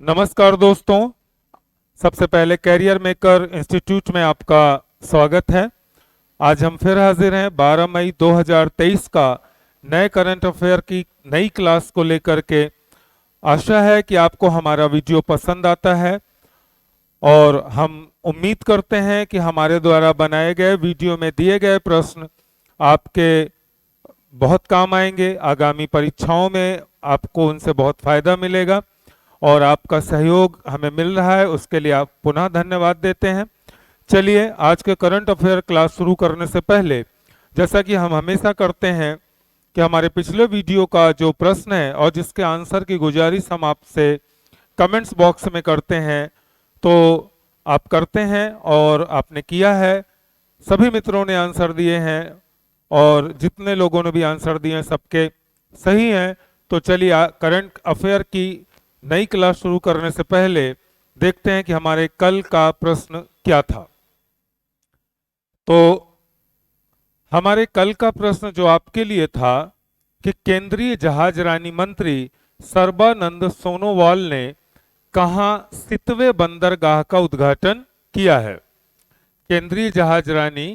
नमस्कार दोस्तों। सबसे पहले कैरियर मेकर इंस्टीट्यूट में आपका स्वागत है। आज हम फिर हाजिर हैं 12 मई 2023 का नए करंट अफेयर की नई क्लास को लेकर के। आशा है कि आपको हमारा वीडियो पसंद आता है और हम उम्मीद करते हैं कि हमारे द्वारा बनाए गए वीडियो में दिए गए प्रश्न आपके बहुत काम आएंगे। आगामी परीक्षाओं में आपको उनसे बहुत फायदा मिलेगा और आपका सहयोग हमें मिल रहा है, उसके लिए आप पुनः धन्यवाद देते हैं। चलिए आज के करंट अफेयर क्लास शुरू करने से पहले, जैसा कि हम हमेशा करते हैं कि हमारे पिछले वीडियो का जो प्रश्न है और जिसके आंसर की गुजारिश हम आपसे कमेंट्स बॉक्स में करते हैं, तो आप करते हैं और आपने किया है। सभी मित्रों ने आंसर दिए हैं और जितने लोगों ने भी आंसर दिए हैं सबके सही हैं। तो चलिए करंट अफेयर की नई क्लास शुरू करने से पहले देखते हैं कि हमारे कल का प्रश्न क्या था। तो हमारे कल का प्रश्न जो आपके लिए था कि केंद्रीय जहाजरानी मंत्री सर्बानंद सोनोवाल ने कहां सितवे बंदरगाह का उद्घाटन किया है। केंद्रीय जहाजरानी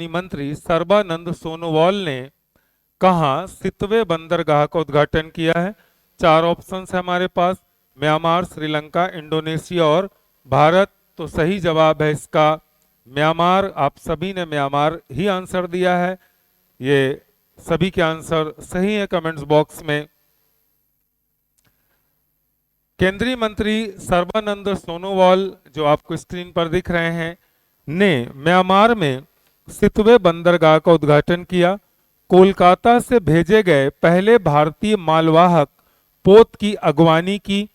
मंत्री सर्बानंद सोनोवाल ने कहां सितवे बंदरगाह का उद्घाटन किया है। चार ऑप्शंस है हमारे पास, म्यांमार, श्रीलंका, इंडोनेशिया और भारत। तो सही जवाब है इसका म्यांमार। आप सभी ने म्यांमार ही आंसर दिया है। ये सभी के आंसर सही है कमेंट्स बॉक्स में। केंद्रीय मंत्री सर्बानंद सोनोवाल जो आपको स्क्रीन पर दिख रहे हैं ने म्यांमार में सितवे बंदरगाह का उद्घाटन किया। कोलकाता से भेजे गए पहले भारतीय मालवाहक पोत की अगवानी की।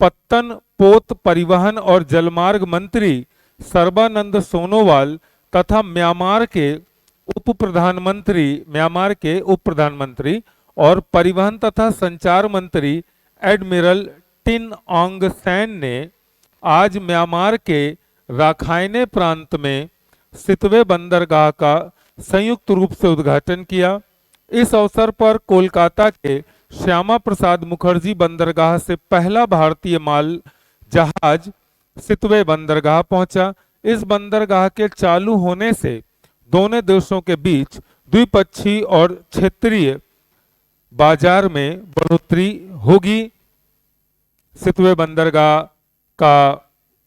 पत्तन, पोत, परिवहन और जलमार्ग मंत्री सर्बानंद सोनोवाल तथा म्यांमार के उप प्रधानमंत्री और परिवहन तथा संचार मंत्री एडमिरल टिन ऑन्ग सैन ने आज म्यांमार के राखाइने प्रांत में सितवे बंदरगाह का संयुक्त रूप से उद्घाटन किया। इस अवसर पर कोलकाता के श्यामा प्रसाद मुखर्जी बंदरगाह से पहला भारतीय माल जहाज सितवे बंदरगाह पहुंचा। इस बंदरगाह के चालू होने से दोनों देशों के बीच द्विपक्षीय और क्षेत्रीय बाजार में बढ़ोतरी होगी। सितवे बंदरगाह का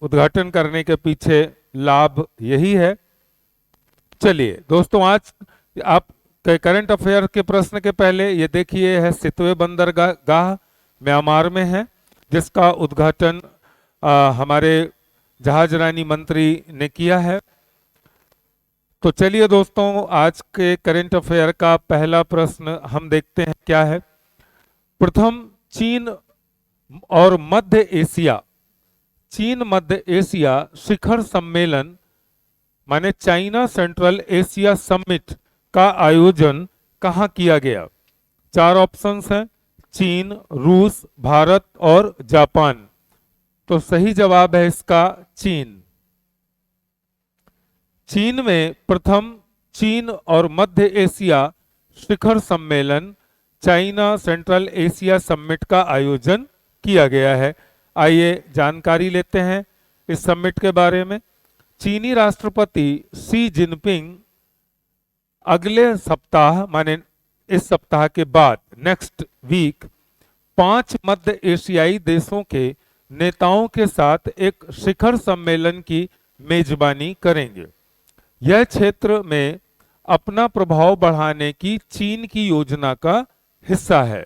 उद्घाटन करने के पीछे लाभ यही है। चलिए दोस्तों, आज आप करंट अफेयर के प्रश्न के पहले ये देखिए है सितवे बंदरगाह म्यांमार में है, जिसका उद्घाटन हमारे जहाजरानी मंत्री ने किया है। तो चलिए दोस्तों, आज के करंट अफेयर का पहला प्रश्न हम देखते हैं क्या है। प्रथम, चीन मध्य एशिया शिखर सम्मेलन माने चाइना सेंट्रल एशिया समिट का आयोजन कहां किया गया। चार ऑप्शंस हैं, चीन, रूस, भारत और जापान। तो सही जवाब है इसका चीन। चीन में प्रथम चीन और मध्य एशिया शिखर सम्मेलन चाइना सेंट्रल एशिया समिट का आयोजन किया गया है। आइए जानकारी लेते हैं इस समिट के बारे में। चीनी राष्ट्रपति शी जिनपिंग अगले सप्ताह माने इस सप्ताह के बाद नेक्स्ट वीक 5 मध्य एशियाई देशों के नेताओं के साथ एक शिखर सम्मेलन की मेजबानी करेंगे। यह क्षेत्र में अपना प्रभाव बढ़ाने की चीन की योजना का हिस्सा है।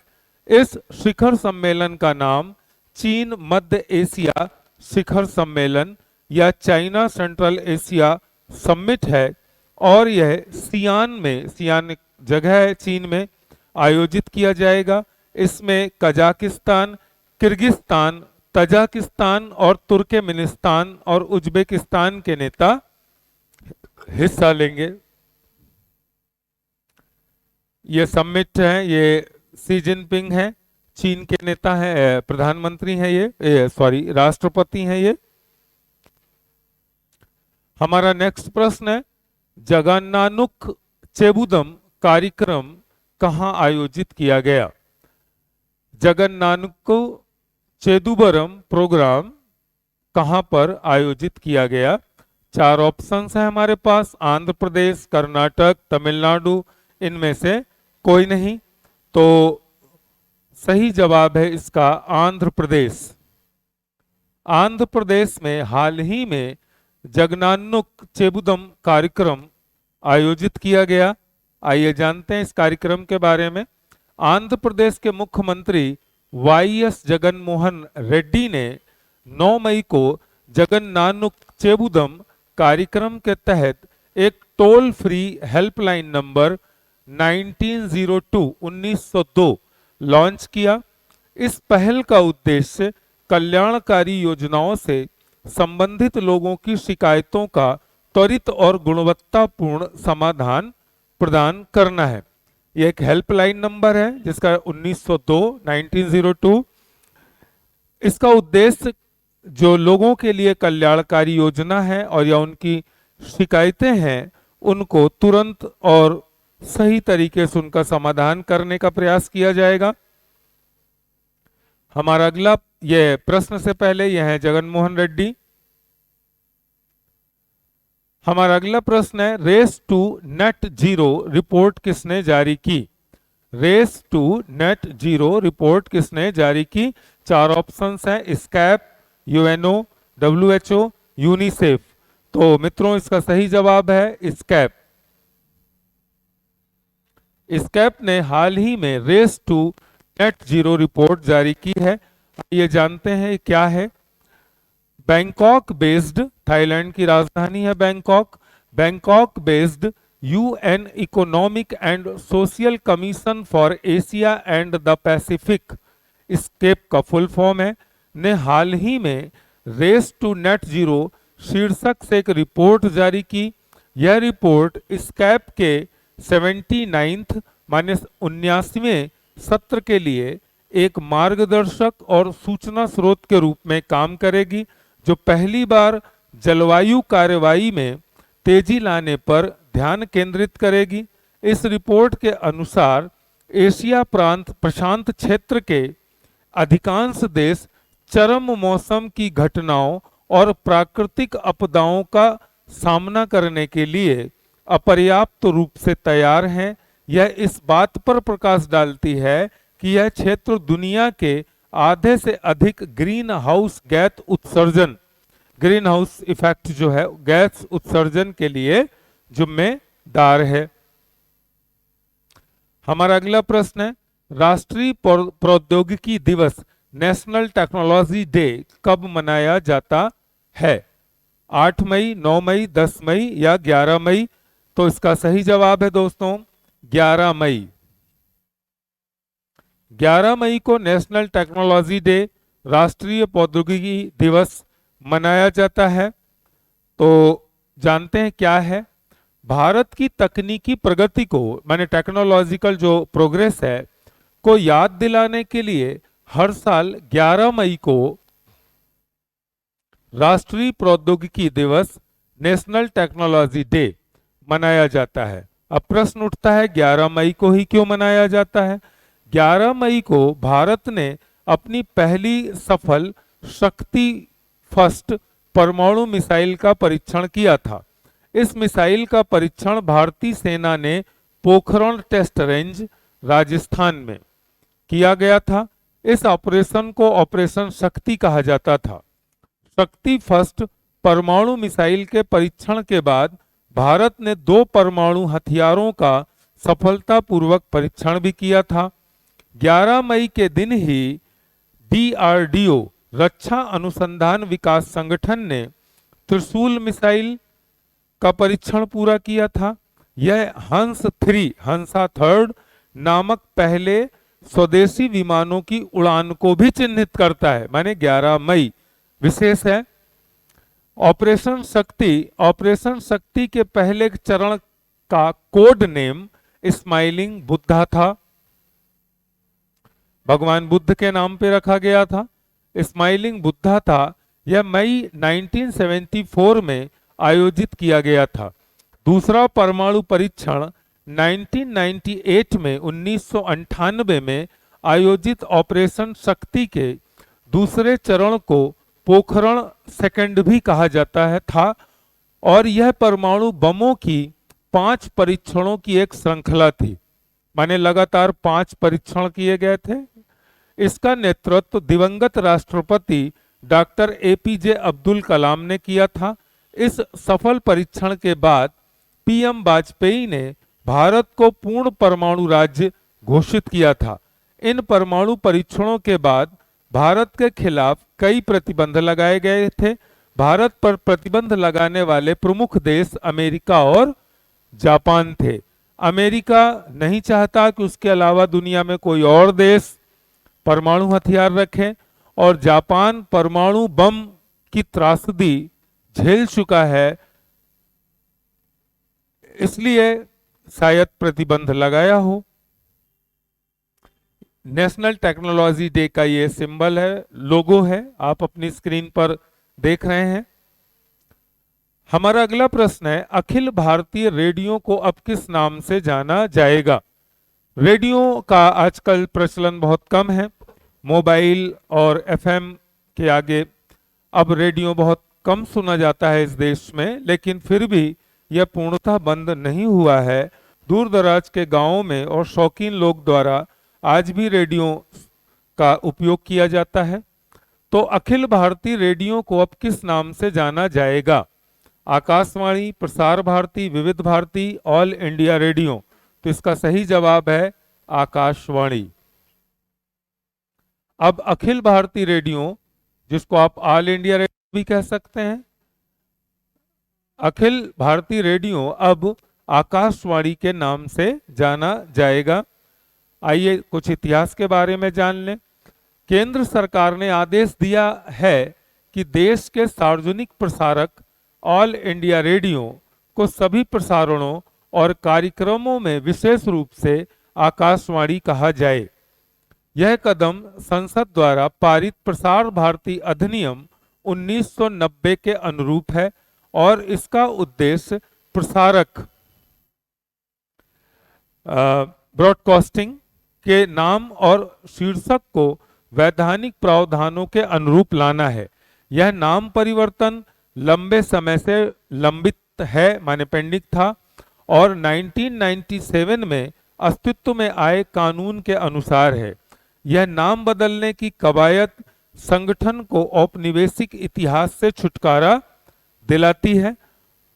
इस शिखर सम्मेलन का नाम चीन मध्य एशिया शिखर सम्मेलन या चाइना सेंट्रल एशिया समिट है और यह सियान जगह है चीन में आयोजित किया जाएगा। इसमें कजाकिस्तान, किर्गिस्तान, तजाकिस्तान और तुर्कमेनिस्तान और उज्बेकिस्तान के नेता हिस्सा लेंगे। ये समिट है, ये शी जिनपिंग है, चीन के नेता हैं, प्रधानमंत्री हैं ये राष्ट्रपति हैं ये। हमारा नेक्स्ट प्रश्न है, जगन्नानुक चेबुदम कार्यक्रम कहाँ आयोजित किया गया? जगन्नानको चेदुबरम प्रोग्राम कहां पर आयोजित किया गया? 4 ऑप्शंस है हमारे पास, आंध्र प्रदेश, कर्नाटक, तमिलनाडु, इनमें से कोई नहीं। तो सही जवाब है इसका आंध्र प्रदेश। आंध्र प्रदेश में हाल ही में जगन्नानुक चेबुदम कार्यक्रम आयोजित किया गया। आइए जानते हैं इस कार्यक्रम के बारे में। आंध्र प्रदेश के मुख्यमंत्री वाईएस जगनमोहन रेड्डी ने 9 मई को जगन्नानुक चेबुदम कार्यक्रम के तहत एक toll free helpline number 1902 launch किया। इस पहल का उद्देश्य कल्याणकारी योजनाओं से संबंधित लोगों की शिकायतों का त्वरित और गुणवत्तापूर्ण समाधान प्रदान करना है। यह एक हेल्पलाइन नंबर है जिसका 1902 इसका उद्देश्य जो लोगों के लिए कल्याणकारी योजना है और या उनकी शिकायतें हैं उनको तुरंत और सही तरीके से उनका समाधान करने का प्रयास किया जाएगा। हमारा अगला यह प्रश्न से पहले यह है जगनमोहन रेड्डी। हमारा अगला प्रश्न है race to net zero report किसने जारी की? Race to net zero report किसने जारी की? 4 ऑप्शंस हैं, स्कैप, यूएनओ, डब्ल्यूएचओ, यूनिसेफ। तो मित्रों इसका सही जवाब है स्कैप। स्कैप ने हाल ही में race to net zero report जारी की है। ये जानते हैं क्या है। बैंकॉक बेस्ड, थाईलैंड की राजधानी है Bangkok. Bangkok based UN economic and social commission for Asia and the Pacific, ESCAP का फुल फॉर्म है, ने हाल ही में रेस टू नेट जीरो शीर्षक से एक रिपोर्ट जारी की। यह रिपोर्ट स्कैप के 79th माने 79वें सत्र के लिए एक मार्गदर्शक और सूचना स्रोत के रूप में काम करेगी, जो पहली बार जलवायु कार्रवाई में तेजी लाने पर ध्यान केंद्रित करेगी। इस रिपोर्ट के अनुसार एशिया प्रांत प्रशांत क्षेत्र के अधिकांश देश चरम मौसम की घटनाओं और प्राकृतिक आपदाओं का सामना करने के लिए अपर्याप्त रूप से तैयार हैं। यह इस बात पर प्रकाश डालती है कि यह क्षेत्र दुनिया के आधे से अधिक ग्रीन हाउस गैस उत्सर्जन, ग्रीन हाउस इफेक्ट जो है गैस उत्सर्जन के लिए जिम्मेदार है। हमारा अगला प्रश्न है राष्ट्रीय प्रौद्योगिकी दिवस नेशनल टेक्नोलॉजी डे कब मनाया जाता है? 8 मई, 9 मई, 10 मई या 11 मई? तो इसका सही जवाब है दोस्तों 11 मई। 11 मई को नेशनल टेक्नोलॉजी डे, राष्ट्रीय प्रौद्योगिकी दिवस मनाया जाता है। तो जानते हैं क्या है। भारत की तकनीकी प्रगति को माने टेक्नोलॉजिकल जो प्रोग्रेस है को याद दिलाने के लिए हर साल 11 मई को राष्ट्रीय प्रौद्योगिकी दिवस नेशनल टेक्नोलॉजी डे मनाया जाता है। अब प्रश्न उठता है 11 मई को ही क्यों मनाया जाता है? 11 मई को भारत ने अपनी पहली सफल शक्ति फर्स्ट परमाणु मिसाइल का परीक्षण किया था। इस मिसाइल का परीक्षण भारतीय सेना ने पोखरण टेस्ट रेंज राजस्थान में किया गया था। इस ऑपरेशन को ऑपरेशन शक्ति कहा जाता था। शक्ति फर्स्ट परमाणु मिसाइल के परीक्षण के बाद भारत ने 2 परमाणु हथियारों का सफलतापूर्वक परीक्षण भी किया था। 11 मई के दिन ही डीआरडीओ रक्षा अनुसंधान विकास संगठन ने त्रिशूल मिसाइल का परीक्षण पूरा किया था। यह हंसा थर्ड नामक पहले स्वदेशी विमानों की उड़ान को भी चिन्हित करता है, माने 11 मई विशेष है। ऑपरेशन शक्ति के पहले चरण का कोड नेम स्माइलिंग बुद्धा था, भगवान बुद्ध के नाम पे रखा गया था। स्माइलिंग बुद्धा था। यह मई 1974 में आयोजित किया गया था। दूसरा परमाणु परीक्षण 1998 में 1998 में आयोजित ऑपरेशन शक्ति के दूसरे चरण को पोखरण सेकंड भी कहा जाता है था, और यह परमाणु बमों की 5 परीक्षणों की एक श्रृंखला थी। माने लगातार 5 परीक्षण किए गए थे। इसका नेतृत्व दिवंगत राष्ट्रपति डॉक्टर एपीजे अब्दुल कलाम ने किया था। इस सफल परीक्षण के बाद पीएम वाजपेयी ने भारत को पूर्ण परमाणु राज्य घोषित किया था। इन परमाणु परीक्षणों के बाद भारत के खिलाफ कई प्रतिबंध लगाए गए थे। भारत पर प्रतिबंध लगाने वाले प्रमुख देश अमेरिका और जापान थे। अमेरिका नहीं चाहता कि उसके अलावा दुनिया में कोई और देश परमाणु हथियार रखे, और जापान परमाणु बम की त्रासदी झेल चुका है, इसलिए शायद प्रतिबंध लगाया हो। नेशनल टेक्नोलॉजी डे का ये सिंबल है, लोगो है, आप अपनी स्क्रीन पर देख रहे हैं। हमारा अगला प्रश्न है, अखिल भारतीय रेडियो को अब किस नाम से जाना जाएगा? रेडियो का आजकल प्रचलन बहुत कम है। मोबाइल और एफएम के आगे अब रेडियो बहुत कम सुना जाता है इस देश में, लेकिन फिर भी यह पूर्णतः बंद नहीं हुआ है। दूर दराज के गांवों में और शौकीन लोग द्वारा आज भी रेडियो का उपयोग किया जाता है। तो अखिल भारतीय रेडियो को अब किस नाम से जाना जाएगा? आकाशवाणी, प्रसार भारती, विविध भारती, ऑल इंडिया रेडियो? तो इसका सही जवाब है आकाशवाणी। अब अखिल भारतीय रेडियो, जिसको आप ऑल इंडिया रेडियो भी कह सकते हैं, अखिल भारतीय रेडियो अब आकाशवाणी के नाम से जाना जाएगा। आइए कुछ इतिहास के बारे में जान लें। केंद्र सरकार ने आदेश दिया है कि देश के सार्वजनिक प्रसारक ऑल इंडिया रेडियो को सभी प्रसारणों और कार्यक्रमों में विशेष रूप से आकाशवाणी कहा जाए। यह कदम संसद द्वारा पारित प्रसार भारती अधिनियम 1990 के अनुरूप है और इसका उद्देश्य प्रसारक ब्रॉडकास्टिंग के नाम और शीर्षक को वैधानिक प्रावधानों के अनुरूप लाना है। यह नाम परिवर्तन लंबे समय से लंबित है, माने पेंडिंग था, और 1997 में अस्तित्व में आए कानून के अनुसार है। यह नाम बदलने की कवायद संगठन को औपनिवेशिक इतिहास से छुटकारा दिलाती है।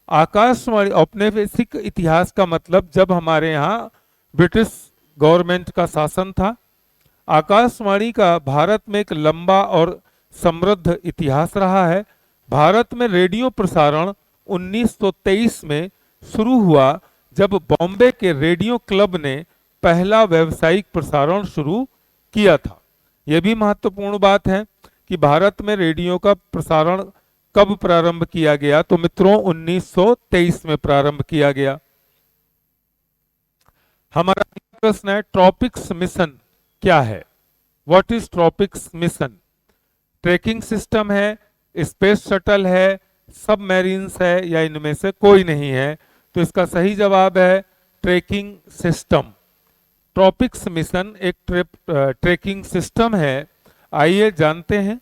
आकाशवाणी औपनिवेशिक इतिहास का मतलब जब हमारे यहाँ ब्रिटिश गवर्नमेंट का शासन था। आकाशवाणी का भारत में एक लंबा और समृद्ध इतिहास रहा है। भारत में रेडियो प्रसारण 1923 में शुरू हुआ, जब बॉम्बे के रेडियो क्लब ने पहला व्यावसायिक प्रसारण शुरू किया था। यह भी महत्वपूर्ण बात है कि भारत में रेडियो का प्रसारण कब प्रारंभ किया गया, तो मित्रों 1923 में प्रारंभ किया गया। हमारा प्रश्न है, ट्रॉपिक्स मिशन क्या है? What is tropics mission? Tracking system है, स्पेस शटल है, सबमरीन्स है, या इनमें से कोई नहीं है? तो इसका सही जवाब है ट्रैकिंग सिस्टम। ट्रॉपिक्स मिशन एक ट्रैकिंग सिस्टम है। आइए जानते हैं।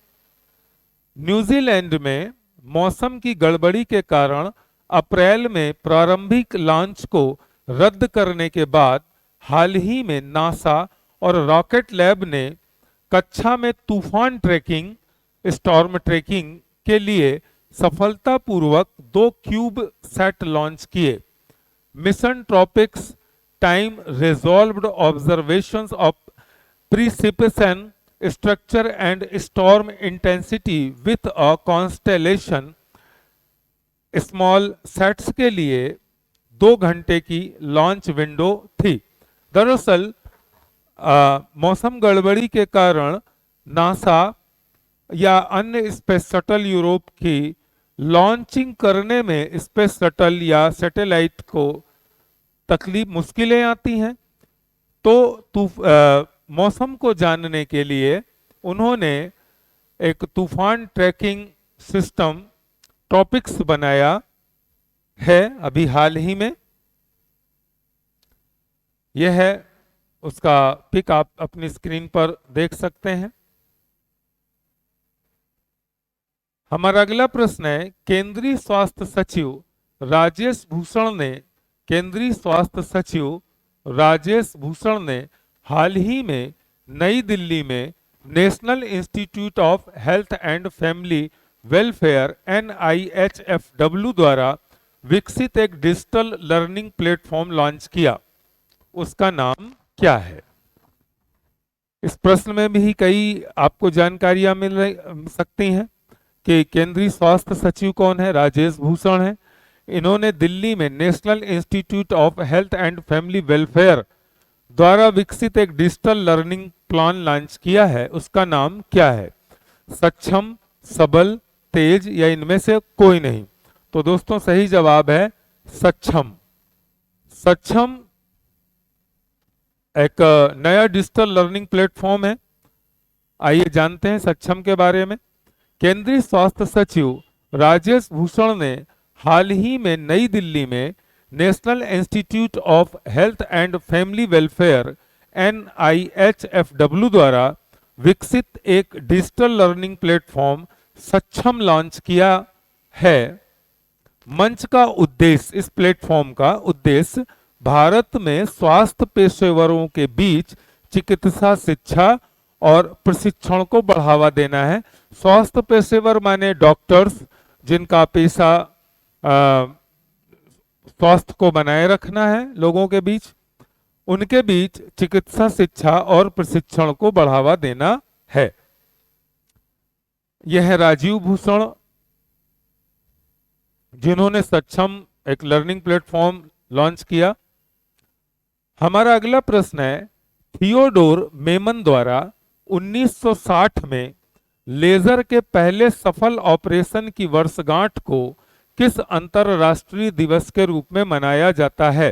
न्यूजीलैंड में मौसम की गड़बड़ी के कारण अप्रैल में प्रारंभिक लॉन्च को रद्द करने के बाद हाल ही में नासा और रॉकेट लैब ने कक्षा में तूफान ट्रैकिंग, स्टॉर्म ट्रैकिंग के लिए सफलतापूर्वक 2 क्यूब सेट लॉन्च किए। Mission tropics time resolved observations of precipitation structure and storm intensity with a constellation small sets के लिए 2 घंटे की लॉन्च विंडो थी। दरअसल मौसम गड़बड़ी के कारण नासा या अन्य स्पेस शटल यूरोप की लॉन्चिंग करने में स्पेस शटल या सैटेलाइट को तकलीफ मुश्किलें आती हैं। तो मौसम को जानने के लिए उन्होंने एक तूफान ट्रैकिंग सिस्टम ट्रॉपिक्स बनाया है अभी हाल ही में। यह है उसका पिक, आप अपनी स्क्रीन पर देख सकते हैं। हमारा अगला प्रश्न है, केंद्रीय स्वास्थ्य सचिव राजेश भूषण ने केंद्रीय स्वास्थ्य सचिव राजेश भूषण ने हाल ही में नई दिल्ली में national institute of health and family welfare NIHFW द्वारा विकसित एक डिजिटल लर्निंग प्लेटफॉर्म लॉन्च किया। उसका नाम क्या है? इस प्रश्न में भी कई आपको जानकारियां मिल सकती हैं कि केंद्रीय स्वास्थ्य सचिव कौन है, राजेश भूषण है। इन्होंने दिल्ली में national institute of health and family welfare द्वारा विकसित एक डिजिटल लर्निंग प्लान लॉन्च किया है। उसका नाम क्या है? सक्षम, सबल, तेज या इनमें से कोई नहीं? तो दोस्तों सही जवाब है सक्षम। सक्षम एक नया डिजिटल लर्निंग प्लेटफॉर्म है। आइए जानते हैं सक्षम के बारे में। केंद्रीय स्वास्थ्य सचिव राजेश भूषण ने हाल ही में नई दिल्ली में national institute of health and family welfare NIHFW द्वारा विकसित एक डिजिटल लर्निंग प्लेटफॉर्म सक्षम लॉन्च किया है। मंच का उद्देश्य, इस प्लेटफॉर्म का उद्देश्य भारत में स्वास्थ्य पेशेवरों के बीच चिकित्सा शिक्षा और प्रशिक्षण को बढ़ावा देना है। स्वास्थ्य पेशेवर माने डॉक्टर्स, जिनका पेशा स्वास्थ्य को बनाए रखना है लोगों के बीच, उनके बीच चिकित्सा शिक्षा और प्रशिक्षण को बढ़ावा देना है। यह है राजीव भूषण, जिन्होंने सक्षम एक लर्निंग प्लेटफॉर्म लॉन्च किया। हमारा अगला प्रश्न है, थियोडोर मेमन द्वारा 1960 में लेजर के पहले सफल ऑपरेशन की वर्षगांठ को किस अंतरराष्ट्रीय दिवस के रूप में मनाया जाता है?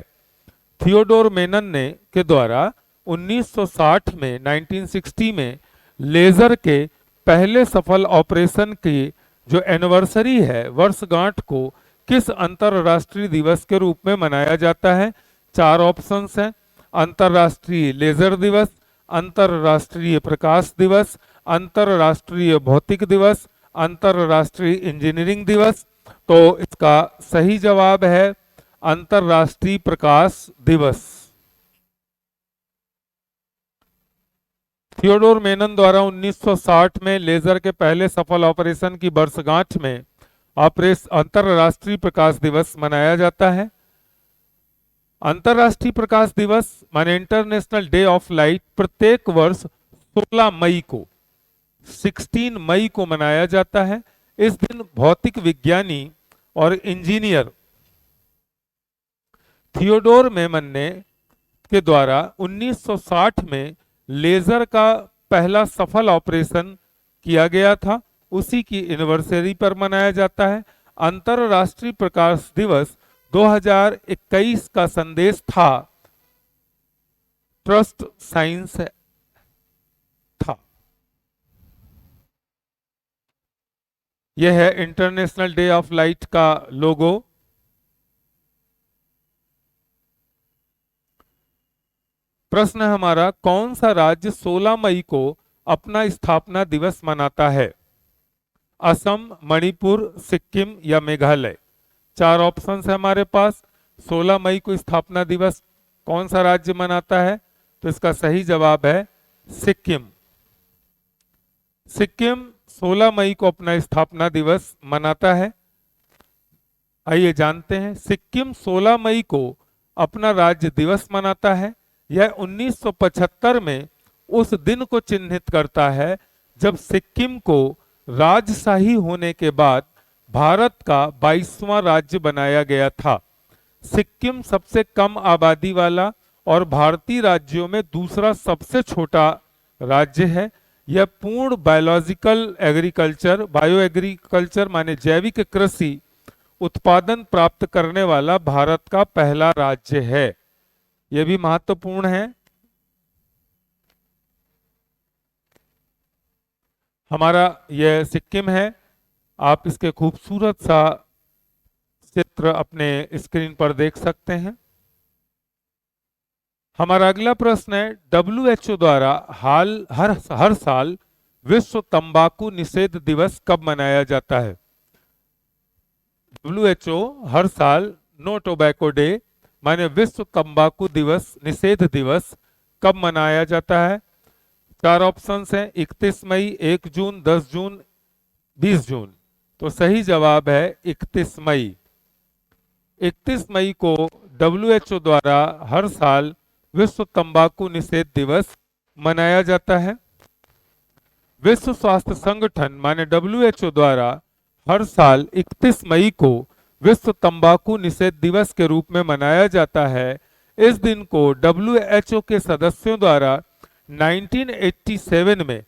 थियोडोर मेमन ने के द्वारा 1960 में 1960 में लेजर के पहले सफल ऑपरेशन की जो एनिवर्सरी है, वर्षगांठ को किस अंतरराष्ट्रीय दिवस के रूप में मनाया जाता है? 4 ऑप्शंस हैं। अंतरराष्ट्रीय लेजर दिवस, अंतरराष्ट्रीय प्रकाश दिवस, अंतरराष्ट्रीय भौतिक दिवस, अंतरराष्ट्रीय इंजीनियरिंग दिवस। तो इसका सही जवाब है अंतरराष्ट्रीय प्रकाश दिवस। थियोडोर मेनन द्वारा 1960 में लेजर के पहले सफल ऑपरेशन की वर्षगांठ में अंतरराष्ट्रीय प्रकाश दिवस मनाया जाता है। अंतरराष्ट्रीय प्रकाश दिवस माने इंटरनेशनल डे ऑफ लाइट प्रत्येक वर्ष 16 मई को मनाया जाता है। इस दिन भौतिक विज्ञानी और इंजीनियर थियोडोर मेमन ने के द्वारा 1960 में लेजर का पहला सफल ऑपरेशन किया गया था, उसी की एनिवर्सरी पर मनाया जाता है। अंतरराष्ट्रीय प्रकाश दिवस 2021 का संदेश था ट्रस्ट साइंस था। यह है इंटरनेशनल डे ऑफ लाइट का लोगो। प्रश्न हमारा, कौन सा राज्य 16 मई को अपना स्थापना दिवस मनाता है? असम, मणिपुर, सिक्किम या मेघालय? 4 ऑप्शंस है हमारे पास। 16 मई को स्थापना दिवस कौन सा राज्य मनाता है? तो इसका सही जवाब है सिक्किम। सिक्किम 16 मई को अपना स्थापना दिवस मनाता है। आइए जानते हैं, सिक्किम 16 मई को अपना राज्य दिवस मनाता है। यह 1975 में उस दिन को चिन्हित करता है जब सिक्किम को राजशाही होने के बाद भारत का 22वां राज्य बनाया गया था। सिक्किम सबसे कम आबादी वाला और भारतीय राज्यों में दूसरा सबसे छोटा राज्य है। यह पूर्ण बायोलॉजिकल एग्रीकल्चर, बायो एग्रीकल्चर माने जैविक कृषि उत्पादन प्राप्त करने वाला भारत का पहला राज्य है। यह भी महत्वपूर्ण है। हमारा यह सिक्किम है। आप इसके खूबसूरत सा चित्र अपने स्क्रीन पर देख सकते हैं। हमारा अगला प्रश्न है, डब्ल्यूएचओ द्वारा हर साल विश्व तंबाकू निषेध दिवस कब मनाया जाता है? डब्ल्यूएचओ हर साल नो टोबैको डे माने विश्व तंबाकू दिवस निषेध दिवस कब मनाया जाता है? चार ऑप्शंस हैं, 31 मई, 1 जून, 10 जून, 20 जून। तो सही जवाब है 31 मई। 31 मई को डब्ल्यूएचओ द्वारा हर साल विश्व तंबाकू निषेध दिवस मनाया जाता है। विश्व स्वास्थ्य संगठन माने डब्ल्यूएचओ द्वारा हर साल 31 मई को विश्व तंबाकू निषेध दिवस के रूप में मनाया जाता है। इस दिन को डब्ल्यूएचओ के सदस्यों द्वारा 1987 में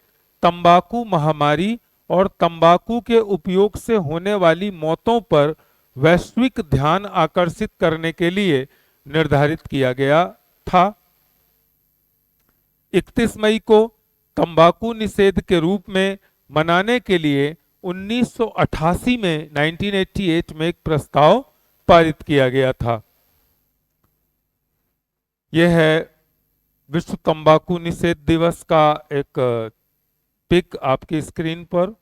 तंबाकू महामारी और तंबाकू के उपयोग से होने वाली मौतों पर वैश्विक ध्यान आकर्षित करने के लिए निर्धारित किया गया था। 31 मई को तंबाकू निषेध के रूप में मनाने के लिए 1988 में 1988 में एक प्रस्ताव पारित किया गया था। यह है विश्व तंबाकू निषेध दिवस का एक पिक आपकी स्क्रीन पर।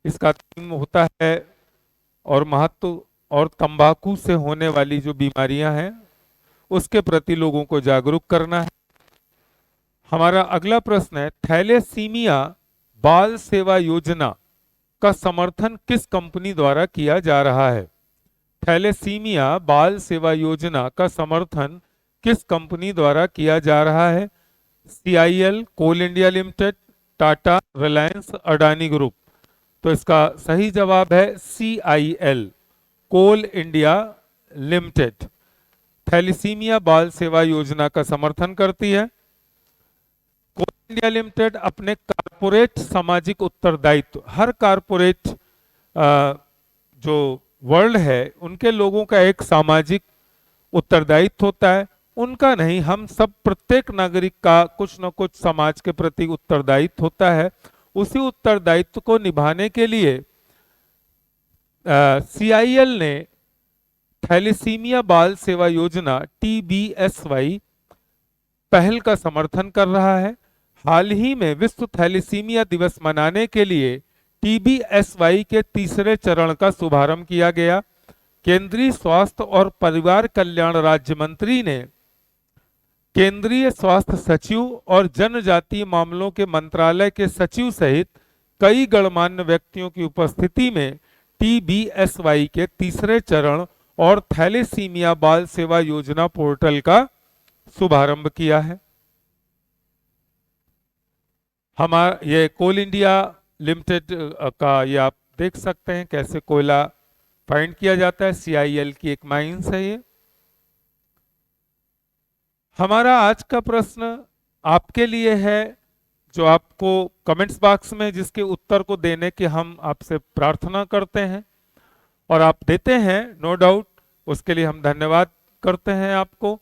इसका थीम होता है और महत्व और तंबाकू से होने वाली जो बीमारियां हैं उसके प्रति लोगों को जागरूक करना है। हमारा अगला प्रश्न है, थैलेसीमिया बाल सेवा योजना का समर्थन किस कंपनी द्वारा किया जा रहा है? थैलेसीमिया बाल सेवा योजना का समर्थन किस कंपनी द्वारा किया जा रहा है? CIL, coal India limited, Tata, Reliance, Adani group. तो इसका सही जवाब है CIL, coal India limited. Thalassemia बाल सेवा योजना का समर्थन करती है। कोल इंडिया लिमिटेड अपने कारपोरेट सामाजिक उत्तरदायित्व, हर कारपोरेट जो वर्ल्ड है उनके लोगों का एक सामाजिक उत्तरदायित्व होता है, उनका नहीं, हम सब प्रत्येक नागरिक का कुछ न कुछ समाज के प्रति उत्तरदायित्व होता है। उसी उत्तरदायित्व को निभाने के लिए CIL ने थैलेसीमिया बाल सेवा योजना TBSY पहल का समर्थन कर रहा है। हाल ही में विश्व थैलेसीमिया दिवस मनाने के लिए TBSY के तीसरे चरण का शुभारंभ किया गया। केंद्रीय स्वास्थ्य और परिवार कल्याण राज्य मंत्री ने केंद्रीय स्वास्थ्य सचिव और जनजातीय मामलों के मंत्रालय के सचिव सहित कई गणमान्य व्यक्तियों की उपस्थिति में TBSY के तीसरे चरण और थैलेसीमिया बाल सेवा योजना पोर्टल का शुभारंभ किया है। हमारा ये कोल इंडिया लिमिटेड का ये आप देख सकते हैं कैसे कोयला फाइंड किया जाता है। CIL की एक माइंस है ये। हमारा आज का प्रश्न आपके लिए है, जो आपको कमेंट्स बॉक्स में जिसके उत्तर को देने की हम आपसे प्रार्थना करते हैं और आप देते हैं, नो डाउट, उसके लिए हम धन्यवाद करते हैं आपको।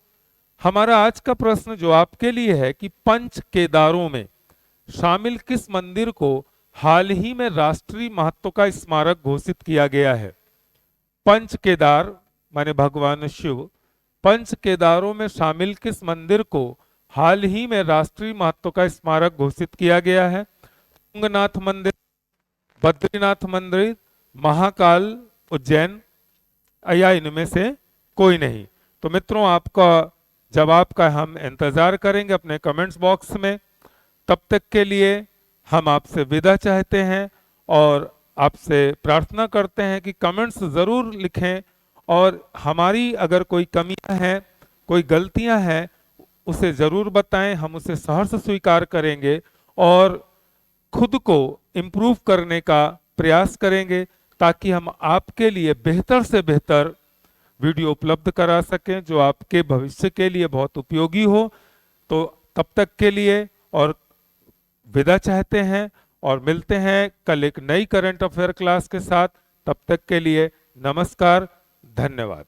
हमारा आज का प्रश्न जो आपके लिए है कि पंच केदारों में शामिल किस मंदिर को हाल ही में राष्ट्रीय महत्व का स्मारक घोषित किया गया है? पंच केदार माने भगवान शिव, पंच केदारों में शामिल किस मंदिर को हाल ही में राष्ट्रीय महत्व का स्मारक घोषित किया गया है? तुंगनाथ मंदिर, बद्रीनाथ मंदिर, महाकाल, उज्जैन, या इनमें से कोई नहीं? तो मित्रों, आपका जवाब का हम इंतजार करेंगे अपने कमेंट्स बॉक्स में। तब तक के लिए हम आपसे विदा चाहते हैं और आपसे प्रार्थना करते हैं कि कमेंट्स ज़रूर लिखें और हमारी अगर कोई कमियां हैं, कोई गलतियां हैं, उसे ज़रूर बताएं। हम उसे सहर्ष स्वीकार करेंगे और खुद को इम्प्रूव करने का प्रयास करेंगे ताकि हम आपके लिए बेहतर से बेहतर वीडियो उपलब्ध करा सकें जो आपके भविष्य के लिए बहुत उपयोगी हो। तो तब तक के लिए और विदा चाहते हैं और मिलते हैं कल एक नई करंट अफेयर क्लास के साथ। तब तक के लिए नमस्कार, धन्यवाद।